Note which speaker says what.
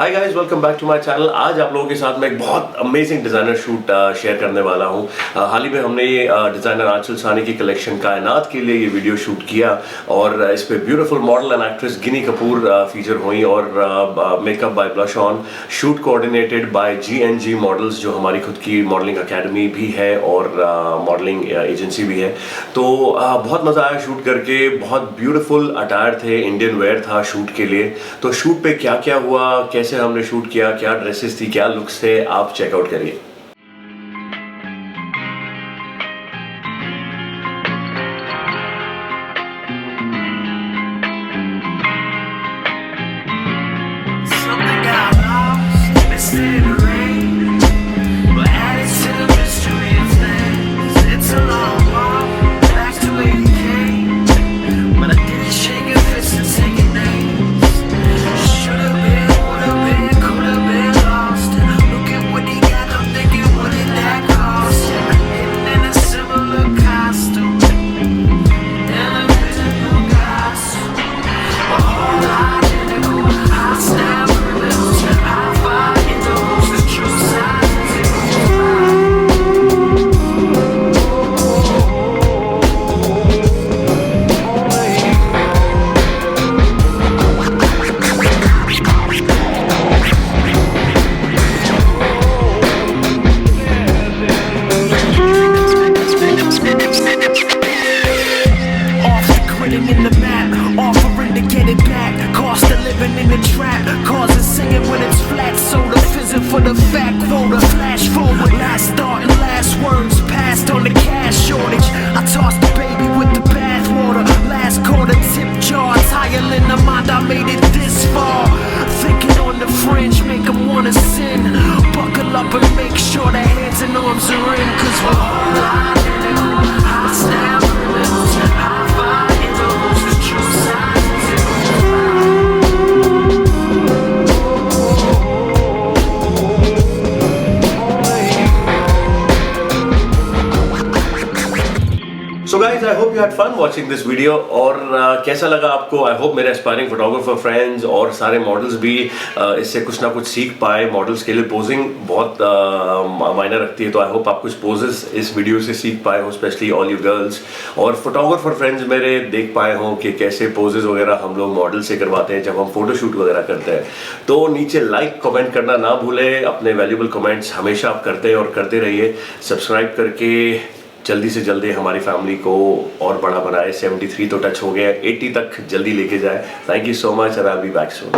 Speaker 1: Hi guys, welcome back to my channel. आज आप लोगों के साथ मैं एक बहुत अमेजिंग डिज़ाइनर शूट शेयर करने वाला हूँ। हाल ही में हमने ये डिज़ाइनर आंचल सानी की कलेक्शन कायनात के लिए ये वीडियो शूट किया और इस पे beautiful model and actress Guinea Kapoor feature हुई और makeup bye blush on, shoot coordinated by GNG models, जो हमारी खुद की मॉडलिंग अकेडमी भी है और मॉडलिंग एजेंसी भी है। तो बहुत मज़ा आया शूट करके, बहुत ब्यूटीफुल अटायर थे, इंडियन वेयर था शूट के लिए। तो शूट पे क्या क्या हुआ, कैसे हमने शूट किया, क्या ड्रेसेस थी, क्या लुक्स थे, आप चेकआउट करिए।
Speaker 2: In the map, offering to get it back. Cost of living in the trap, causes singing when it's flat. Soda fizzing for the fact quota. Flash forward, last thought and last words passed on the cash shortage. I tossed the baby with the bathwater. Last quarter tip jar, higher than the mind. I made it this far. Thinking on the fringe, make them wanna sin. Buckle up and make sure the hands and arms are in. Cause we're all identical, hostile criminals.
Speaker 1: So guys, I hope you had fun watching this video. और कैसा लगा आपको? I hope मेरे aspiring photographer friends और सारे models भी इससे कुछ ना कुछ सीख पाए। मॉडल्स के लिए पोजिंग बहुत मायने रखती है, तो आई होप आप कुछ पोजेस इस वीडियो से सीख पाए हो, स्पेशली ऑल यू गर्ल्स। और फोटोग्राफर फ्रेंड्स मेरे देख पाए हों कि कैसे पोजेस वगैरह हम लोग मॉडल से करवाते हैं जब हम फोटोशूट वगैरह करते हैं। तो नीचे लाइक कमेंट करना ना भूलें, अपने वैल्यूबल कमेंट्स हमेशा आप करते हैं और करते रहिए। सब्सक्राइब करके जल्दी से जल्दी हमारी फैमिली को और बड़ा बनाए। 73 तो टच हो गया, 80 तक जल्दी लेके जाए। Thank you so much, I will be back soon.